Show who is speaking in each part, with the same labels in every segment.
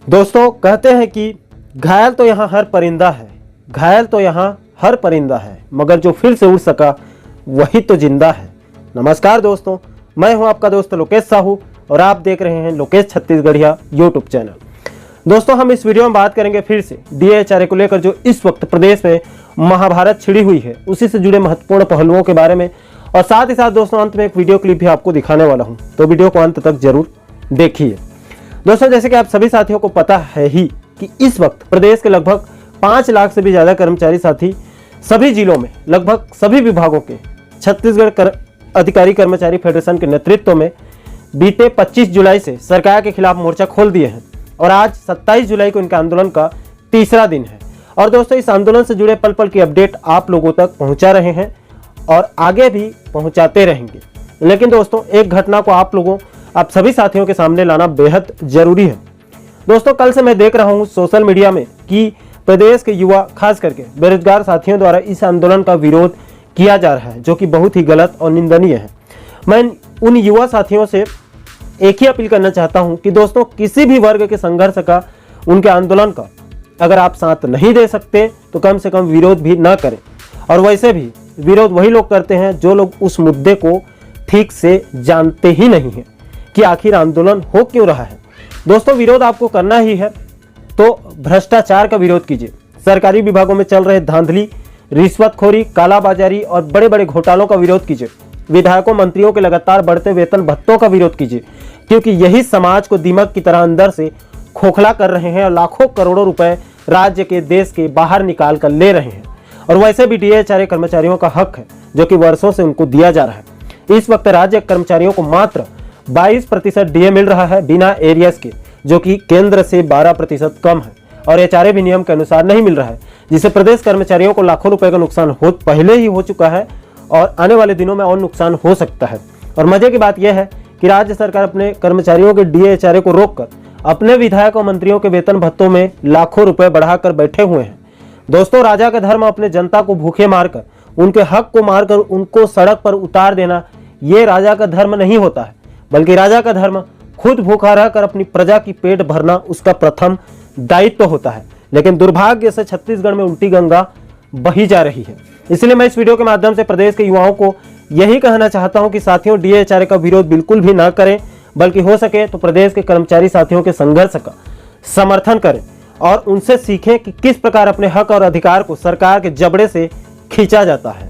Speaker 1: दोस्तों कहते हैं कि घायल तो यहाँ हर परिंदा है, घायल तो यहाँ हर परिंदा है, मगर जो फिर से उड़ सका वही तो जिंदा है। नमस्कार दोस्तों, मैं हूं आपका दोस्त लोकेश साहू और आप देख रहे हैं लोकेश छत्तीसगढ़िया यूट्यूब चैनल। दोस्तों हम इस वीडियो में बात करेंगे फिर से DA को लेकर जो इस वक्त प्रदेश में महाभारत छिड़ी हुई है, उसी से जुड़े महत्वपूर्ण पहलुओं के बारे में, और साथ ही साथ दोस्तों अंत में एक वीडियो क्लिप भी आपको दिखाने वाला हूं, तो वीडियो को अंत तक जरूर देखिए। दोस्तों जैसे कि आप सभी साथियों को पता है ही कि इस वक्त प्रदेश के लगभग 5 लाख से भी ज़्यादा कर्मचारी साथी सभी जिलों में लगभग सभी विभागों के छत्तीसगढ़ अधिकारी कर्मचारी फेडरेशन के नेतृत्व में बीते 25 जुलाई से सरकार के खिलाफ मोर्चा खोल दिए हैं और आज 27 जुलाई को इनके आंदोलन का तीसरा दिन है। और दोस्तों इस आंदोलन से जुड़े पल पल की अपडेट आप लोगों तक पहुंचा रहे हैं और आगे भी पहुंचाते रहेंगे। लेकिन दोस्तों एक घटना को आप सभी साथियों के सामने लाना बेहद जरूरी है। दोस्तों कल से मैं देख रहा हूं सोशल मीडिया में कि प्रदेश के युवा खास करके बेरोजगार साथियों द्वारा इस आंदोलन का विरोध किया जा रहा है, जो कि बहुत ही गलत और निंदनीय है। मैं उन युवा साथियों से एक ही अपील करना चाहता हूं कि दोस्तों किसी भी वर्ग के संघर्ष का, उनके आंदोलन का अगर आप साथ नहीं दे सकते तो कम से कम विरोध भी ना करें। और वैसे भी विरोध वही लोग करते हैं जो लोग उस मुद्दे को ठीक से जानते ही नहीं हैं कि आखिर आंदोलन हो क्यों रहा है। दोस्तों विरोध आपको करना ही है तो भ्रष्टाचार का विरोध कीजिए, सरकारी विभागों में चल रहे धांधली, रिश्वतखोरी, कालाबाजारी और बड़े बड़े घोटालों का विरोध कीजिए, विधायकों मंत्रियों के लगातार बढ़ते वेतन भत्तों का विरोध कीजिए, क्योंकि यही समाज को दीमक की तरह अंदर से खोखला कर रहे हैं और लाखों करोड़ों रुपए राज्य के, देश के बाहर निकाल कर ले रहे हैं। और वैसे भी DA कर्मचारियों का हक है जो कि वर्षों से उनको दिया जा रहा है। इस वक्त राज्य कर्मचारियों को मात्र 22% DA मिल रहा है बिना एरियर्स के, जो कि केंद्र से 12% कम है और HRA भी नियम के अनुसार नहीं मिल रहा है, जिससे प्रदेश कर्मचारियों को लाखों रुपए का नुकसान पहले ही हो चुका है और आने वाले दिनों में और नुकसान हो सकता है। और मजे की बात यह है कि राज्य सरकार अपने कर्मचारियों के DA को रोककर अपने विधायक और मंत्रियों के वेतन भत्तों में लाखों रुपए बढ़ाकर बैठे हुए हैं। दोस्तों राजा का धर्म अपने जनता को भूखे मारकर, उनके हक को मारकर उनको सड़क पर उतार देना, ये राजा का धर्म नहीं होता है, बल्कि राजा का धर्म खुद भूखा रहकर अपनी प्रजा की पेट भरना उसका प्रथम दायित्व होता है। लेकिन दुर्भाग्य से छत्तीसगढ़ में उल्टी गंगा बही जा रही है। इसलिए मैं इस वीडियो के माध्यम से प्रदेश के युवाओं को यही कहना चाहता हूं कि साथियों DA का विरोध बिल्कुल भी ना करें, बल्कि हो सके तो प्रदेश के कर्मचारी साथियों के संघर्ष का समर्थन करें और उनसे सीखें कि किस प्रकार अपने हक और अधिकार को सरकार के जबड़े से खींचा जाता है।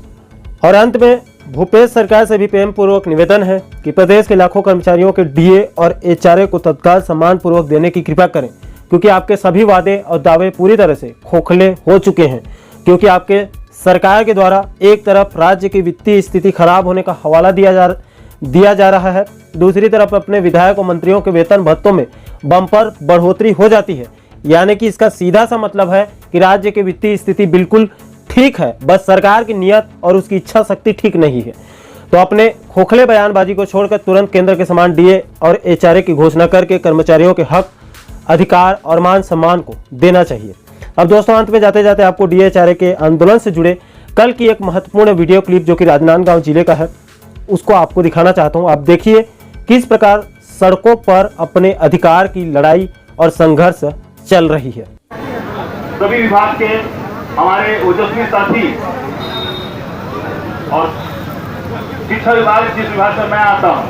Speaker 1: और अंत में भूपेश सरकार से भी प्रेम पूर्वक निवेदन है कि प्रदेश के लाखों कर्मचारियों के DA और HRA को तत्काल सम्मान पूर्वक देने की कृपा करें, क्योंकि आपके सभी वादे और दावे पूरी तरह से खोखले हो चुके हैं। क्योंकि आपके सरकार के द्वारा एक तरफ राज्य की वित्तीय स्थिति खराब होने का हवाला दिया जा रहा है, दूसरी तरफ अपने विधायक और मंत्रियों के वेतन भत्तों में बम्पर बढ़ोतरी हो जाती है। यानी कि इसका सीधा सा मतलब है कि राज्य की वित्तीय स्थिति बिल्कुल ठीक है, बस सरकार की नियत और उसकी इच्छा शक्ति ठीक नहीं है। तो अपने खोखले बयानबाजी को छोड़कर तुरंत केंद्र के समान DA और HRA की घोषणा करके कर्मचारियों के हक, अधिकार और मान सम्मान को देना चाहिए। अब दोस्तों अंत में जाते जाते आपको DA के आंदोलन से जुड़े कल की एक महत्वपूर्ण वीडियो क्लिप जो कि राजनांदगांव जिले का है, उसको आपको दिखाना चाहता हूँ। आप देखिए किस प्रकार सड़कों पर अपने अधिकार की लड़ाई और संघर्ष चल रही है।
Speaker 2: सभी विभाग के हमारे ओजस्वी साथी और शिक्षा विभाग, जिस विभाग से मैं आता हूँ,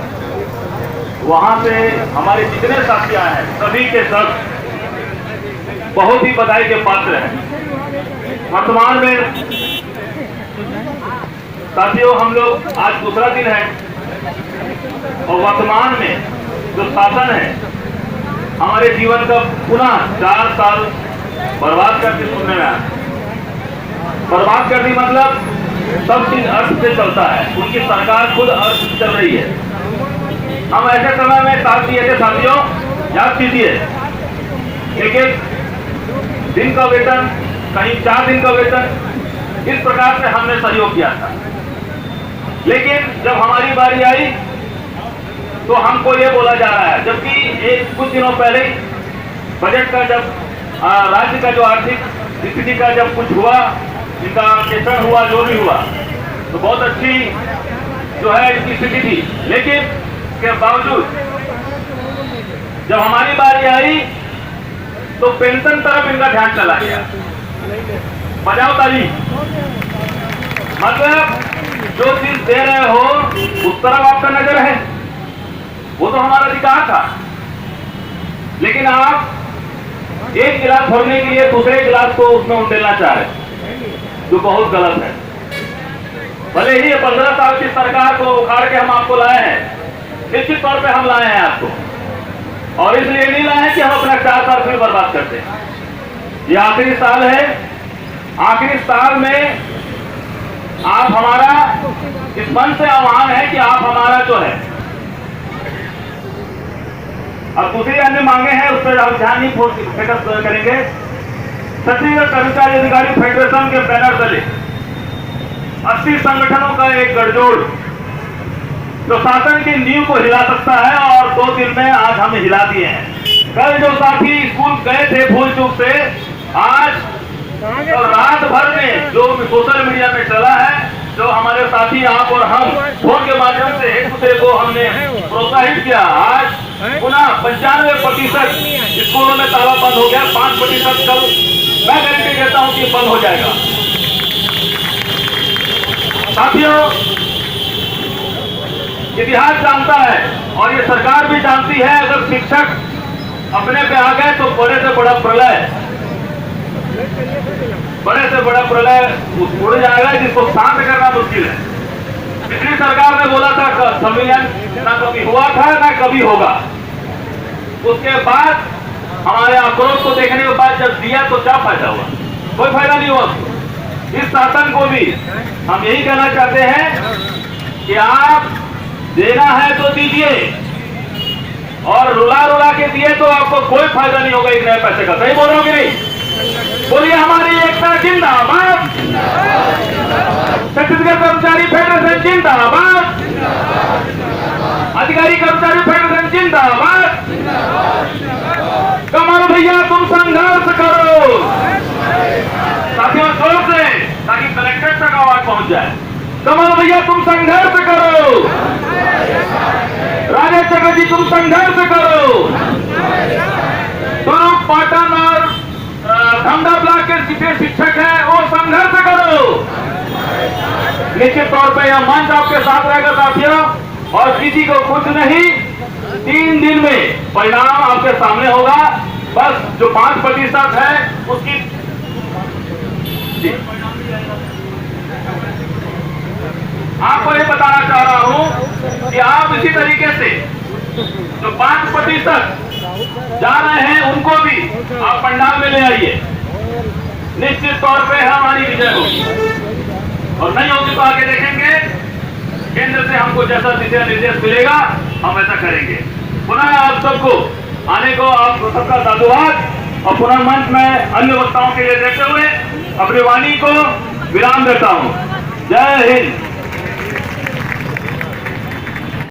Speaker 2: वहाँ से हमारे जितने साथी आए हैं सभी के सब बहुत ही बधाई के पात्र हैं। वर्तमान में साथियों हम लोग आज दूसरा दिन है और वर्तमान में जो शासन है हमारे जीवन का पुनः 4 साल बर्बाद करके सुनने में आया। बर्बाद करने मतलब सब चीज अर्थ से चलता है, उनकी सरकार खुद अर्थ से चल रही है। हम ऐसे समय में साथ दिए थे साथियों, याद कीजिए, एक दिन का वेतन, कहीं 4 दिन का वेतन, इस प्रकार से हमने सहयोग किया था। लेकिन जब हमारी बारी आई तो हमको ये बोला जा रहा है, जबकि कुछ दिनों पहले बजट का जब राज्य का जो आर्थिक स्थिति का जब कुछ हुआ, इनका विश्लेषण हुआ, जो भी हुआ, तो बहुत अच्छी जो है इसकी स्थिति थी। लेकिन के बावजूद जब हमारी बारी आई तो पेंशन तरफ इनका ध्यान चला गया। बजाओ ताली। मतलब जो चीज दे रहे हो उस तरफ आपका नजर है, वो तो हमारा अधिकार था, लेकिन आप एक गिलास भरने के लिए दूसरे गिलास को उसमें उंडेलना चाह रहे, जो बहुत गलत है। भले ही 15 साल की सरकार को उखाड़ के हम आपको लाए हैं, निश्चित तौर पे हम लाए हैं आपको, और इसलिए नहीं लाए हैं कि हम अपना 4 साल फिर बर्बाद करते हैं। ये आखिरी साल है, आखिरी साल में आप हमारा इस मन से आह्वान है कि आप हमारा जो है, अब दूसरी अन्य मांगे हैं उस पर हम ध्यान नहीं फोकस करेंगे। छत्तीसगढ़ कर्मचारी अधिकारी फेडरेशन के बैनर तले 80 संगठनों का एक गठजोड़ जो शासन की नींव को हिला सकता है, और 2 दिन में आज हमें हिला दिए हैं। कल जो साथी स्कूल गए थे भूल चूक से, आज तो रात भर में जो सोशल मीडिया में चला है, जो हमारे साथी आप और हम फोन के माध्यम से एक दूसरे को हमने प्रोत्साहित किया, आज पुनः 95% स्कूलों में ताला बंद हो गया। 5% कल मैं गारंटी देता हूं कि बंद हो जाएगा। साथियों, इतिहास जानता है और ये सरकार भी जानती है, अगर शिक्षक अपने पे आ गए तो बड़े से बड़ा प्रलय उड़ जाएगा, जिसको शांत करना मुश्किल है। पिछली सरकार ने बोला था संविलियन ना कभी हुआ था ना कभी होगा। उसके बाद हमारे आक्रोश को देखने के बाद जब दिया तो क्या फायदा हुआ? कोई फायदा नहीं हुआ। इस शासन को भी हम यही कहना चाहते हैं कि आप देना है तो दीजिए, और रुला के दिए तो आपको कोई फायदा नहीं होगा एक नए पैसे का। सही बोल रहे हो कि नहीं? बोलिए हमारी एकता जिंदाबाद, छत्तीसगढ़ कर्मचारी फेडरेशन जिंदाबाद, अधिकारी कर्मचारी फेडरेशन जिंदाबाद। कमल भैया तुम संघर्ष करो। साथियों जोर से, ताकि कलेक्टर तक आवाज पहुंच जाए। कमल भैया तुम संघर्ष करो, राजेश चक्रवर्ती तुम संघर्ष करो, दुर्ग पाटन और धमधा ब्लॉक के जितने शिक्षक हैं वो संघर्ष करो। निश्चित तौर पे यह मंच आपके साथ रहेगा साथियों, और किसी को कुछ नहीं, 3 दिन में परिणाम आपके सामने होगा। बस जो 5% है उसकी आपको ये बताना चाह रहा हूं कि आप इसी तरीके से जो 5% जा रहे हैं उनको भी आप पंडाल में ले आइए। निश्चित तौर पे हमारी विजय होगी, और नहीं होगी तो आगे देखेंगे। केंद्र से हमको जैसा दिशा निर्देश मिलेगा हम ऐसा करेंगे। पुनः आप सबको आने को आप सबका साधुवाद, और पुनः मंच में अन्य वक्ताओं के लिए देते हुए अपनी वाणी को विराम देता हूं। जय हिंद।